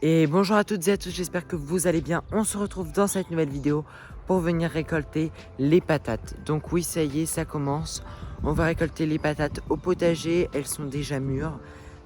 Et bonjour à toutes et à tous, j'espère que vous allez bien. On se retrouve dans cette nouvelle vidéo pour venir récolter les patates. Donc oui, ça y est, ça commence. On va récolter les patates au potager, elles sont déjà mûres.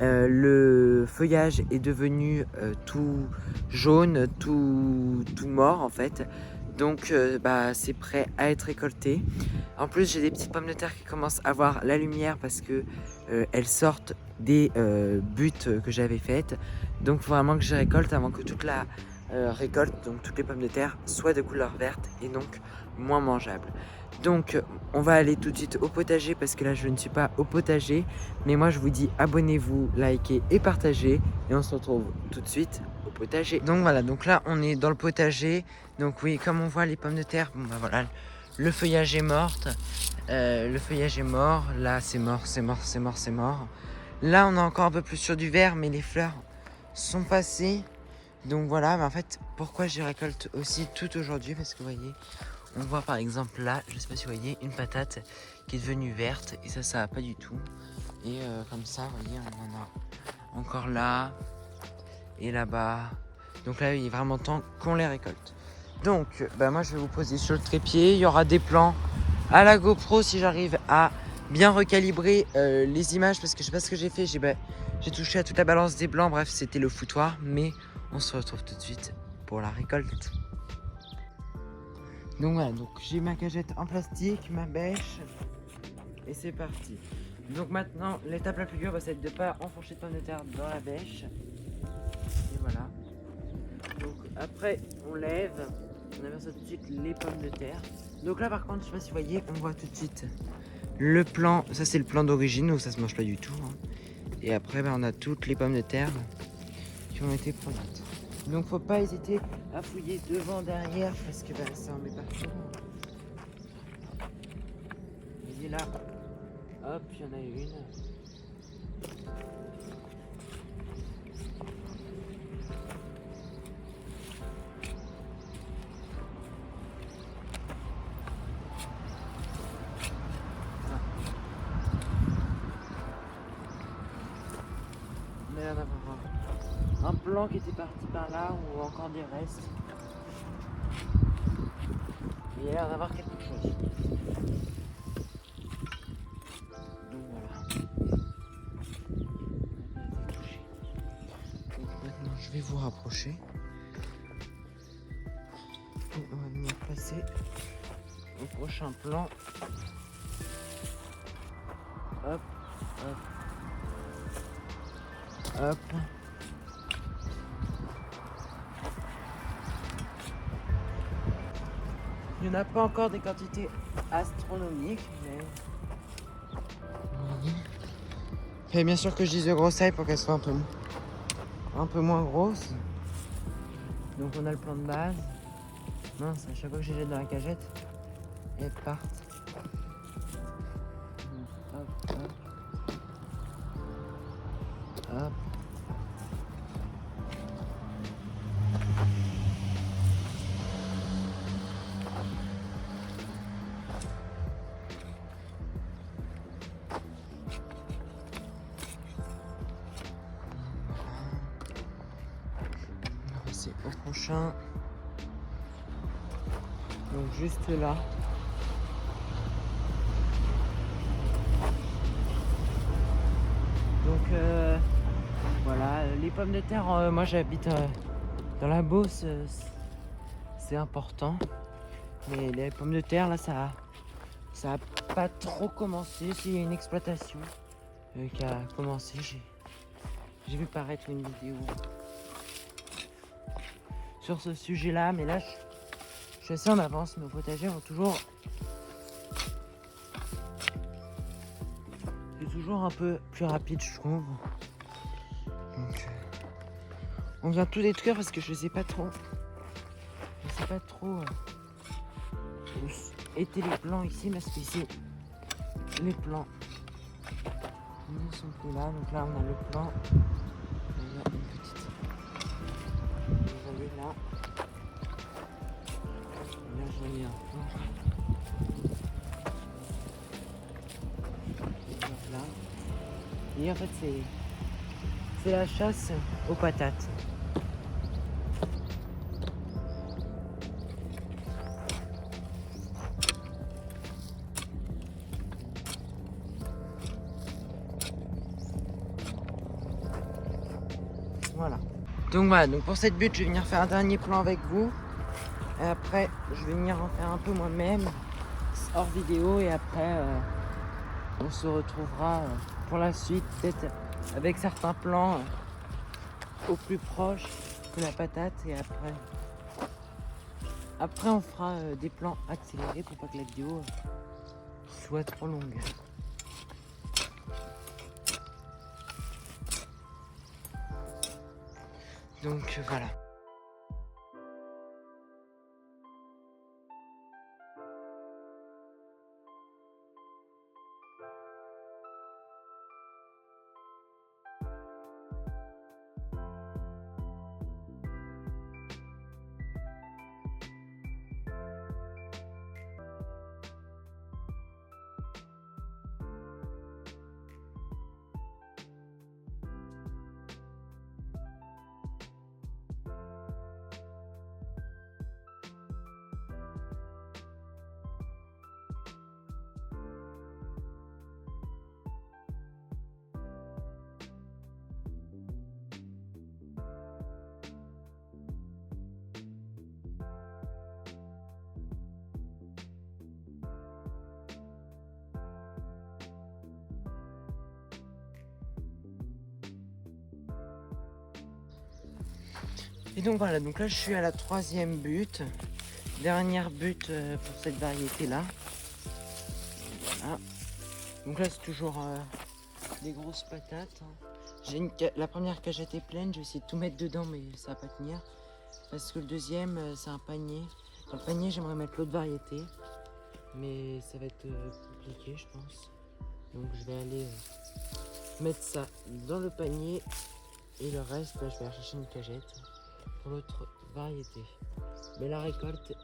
Le feuillage est devenu tout jaune, tout mort en fait. Donc c'est prêt à être récolté. En plus, j'ai des petites pommes de terre qui commencent à voir la lumière parce que elles sortent des buttes que j'avais faites. Donc, il faut vraiment que je récolte avant que toute la récolte, donc toutes les pommes de terre, soient de couleur verte et donc moins mangeables. Donc, on va aller tout de suite au potager parce que là, je ne suis pas au potager. Mais moi, je vous dis abonnez-vous, likez et partagez. Et on se retrouve tout de suite au potager. Donc voilà, donc là, on est dans le potager. Donc oui, comme on voit les pommes de terre, bon bah voilà, le feuillage est mort. Le feuillage est mort. Là, c'est mort, c'est mort, c'est mort, c'est mort. Là, on est encore un peu plus sur du vert, mais les fleurs sont passées. Donc voilà, mais en fait, pourquoi je récolte aussi tout aujourd'hui? Parce que vous voyez, on voit par exemple là, je sais pas si vous voyez, une patate qui est devenue verte. Et ça va pas du tout. Et comme ça, vous voyez, on en a encore là et là-bas. Donc là, il est vraiment temps qu'on les récolte. Donc, moi, je vais vous poser sur le trépied. Il y aura des plans à la GoPro si j'arrive à bien recalibrer les images parce que je sais pas ce que j'ai fait. J'ai touché à toute la balance des blancs. Bref, c'était le foutoir. Mais on se retrouve tout de suite pour la récolte. Donc voilà, donc j'ai ma cagette en plastique, ma bêche. Et c'est parti. Donc maintenant, l'étape la plus dure, ça va être de ne pas enfourcher de pommes de terre dans la bêche. Et voilà. Donc après, on lève. On aperçoit tout de suite les pommes de terre. Donc là par contre, je sais pas si vous voyez, on voit tout de suite le plan. Ça c'est le plan d'origine, donc ça se mange pas du tout. Et après, on a toutes les pommes de terre qui ont été produites. Donc faut pas hésiter à fouiller devant, derrière, parce que ça en met partout. Vous voyez là, hop, il y en a une. On a l'air d'avoir un plan qui était parti par là ou encore des restes. Il y a l'air d'avoir quelque chose. Donc voilà. Donc maintenant je vais vous rapprocher. Et on va venir passer au prochain plan. Hop, hop, hop. Il n'y en a pas encore des quantités astronomiques, mais... Et bien sûr que je dise de grosse taille pour qu'elle soit un peu moins grosse. Donc on a le plan de base. Mince, à chaque fois que je les jette dans la cagette, elles partent. Hop, hop. Hop. On va passer au prochain. Donc juste là. Donc voilà, les pommes de terre, moi j'habite dans la Beauce, c'est important. Mais les pommes de terre là, ça a pas trop commencé. Il y a une exploitation qui a commencé. J'ai vu paraître une vidéo sur ce sujet là, mais là je suis assez en avance. Nos potagers ont toujours... C'est toujours un peu plus rapide, je trouve. Donc, on vient tout détruire parce que je sais pas trop. Où étaient les plants ici, parce qu'ici, les plants ne sont plus là. Donc là, on a le plan. Il y a une petite. Vous voyez là. Là, je voyais un plan. Là. Et en fait, c'est la chasse aux patates. Voilà. Donc voilà, donc pour cette butte, je vais venir faire un dernier plan avec vous. Et après, je vais venir en faire un peu moi-même, hors vidéo. Et après, on se retrouvera pour la suite, peut-être avec certains plans au plus proche de la patate. Et après on fera des plans accélérés pour pas que la vidéo soit trop longue. Donc voilà. Et donc voilà, donc là je suis à la 3e butte, dernière butte pour cette variété là. Voilà. Donc là c'est toujours des grosses patates. La première cagette est pleine, je vais essayer de tout mettre dedans mais ça va pas tenir. Parce que le deuxième c'est un panier. Dans le panier j'aimerais mettre l'autre variété. Mais ça va être compliqué je pense. Donc je vais aller mettre ça dans le panier. Et le reste, je vais aller chercher une cagette pour l'autre variété. Mais la récolte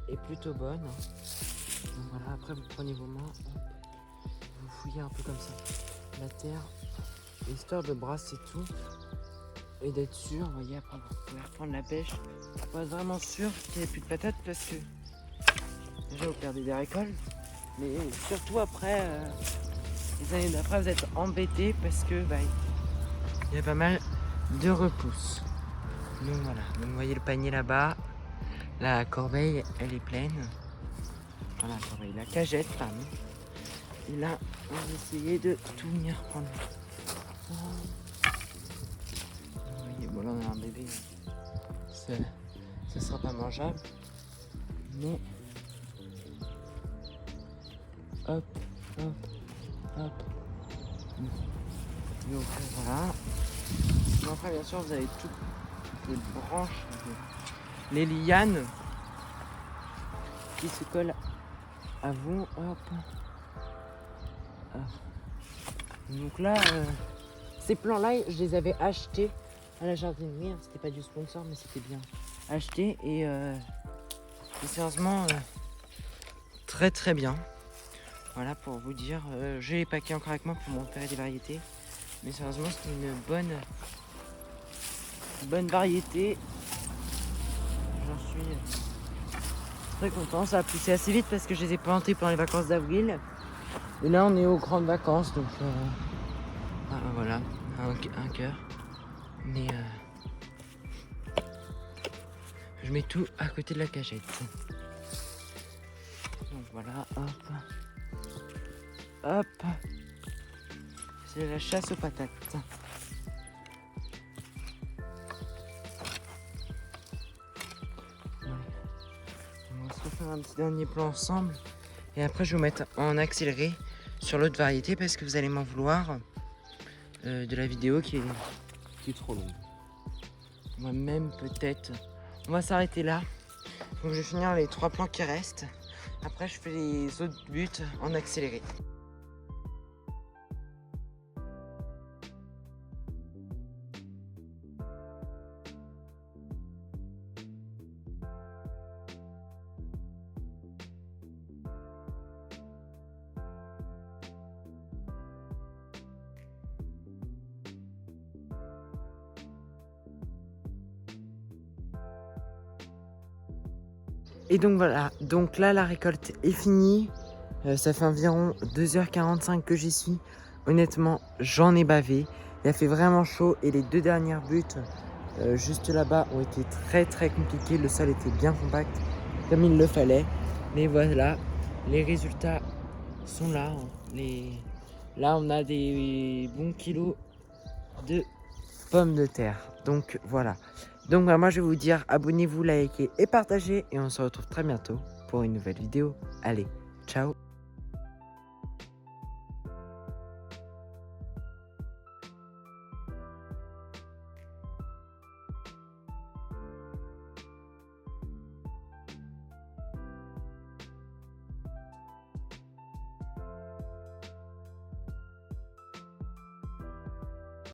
est plutôt bonne. Donc voilà, après vous prenez vos mains, hop, vous fouillez un peu comme ça la terre, histoire de brasser tout et d'être sûr. Vous voyez, après vous pouvez reprendre la pêche pour être vraiment sûr qu'il n'y ait plus de patates parce que déjà vous perdez des récoltes, mais surtout après, les années d'après vous êtes embêtés parce que il y a pas mal de repousses. Donc voilà, donc vous voyez le panier là-bas, la corbeille elle est pleine. Voilà la corbeille, la cagette pardon. Et là on va essayer de tout venir prendre. Vous voyez, bon là on a un bébé, ça sera pas mangeable, mais hop, hop, hop. Donc voilà. Donc après bien sûr vous avez toutes les branches, les lianes qui se collent à vous. Hop. Hop. Donc là, ces plants-là, je les avais achetés à la jardinerie. C'était pas du sponsor, mais c'était bien acheté et sérieusement très très bien. Voilà pour vous dire, j'ai les paquets encore avec moi pour m'en faire des variétés. Mais sérieusement, c'était une bonne variété. J'en suis très content. Ça a poussé assez vite parce que je les ai plantés pendant les vacances d'avril. Et là, on est aux grandes vacances, donc voilà, un cœur. Mais je mets tout à côté de la cagette. Donc voilà, hop, hop. C'est la chasse aux patates. Ouais. On va se refaire un petit dernier plan ensemble. Et après, je vais vous mettre en accéléré sur l'autre variété parce que vous allez m'en vouloir de la vidéo qui est trop longue. Moi-même, peut-être. On va s'arrêter là. Donc, je vais finir les 3 plans qui restent. Après, je fais les autres buts en accéléré. Et donc voilà, donc là la récolte est finie. Ça fait environ 2h45 que j'y suis. Honnêtement, j'en ai bavé. Il a fait vraiment chaud et les 2 dernières buttes juste là-bas ont été très compliqués. Le sol était bien compact comme il le fallait. Mais voilà, les résultats sont là. Là, on a des bons kilos de pommes de terre. Donc voilà. Donc moi, je vais vous dire, abonnez-vous, likez et partagez. Et on se retrouve très bientôt pour une nouvelle vidéo. Allez, ciao!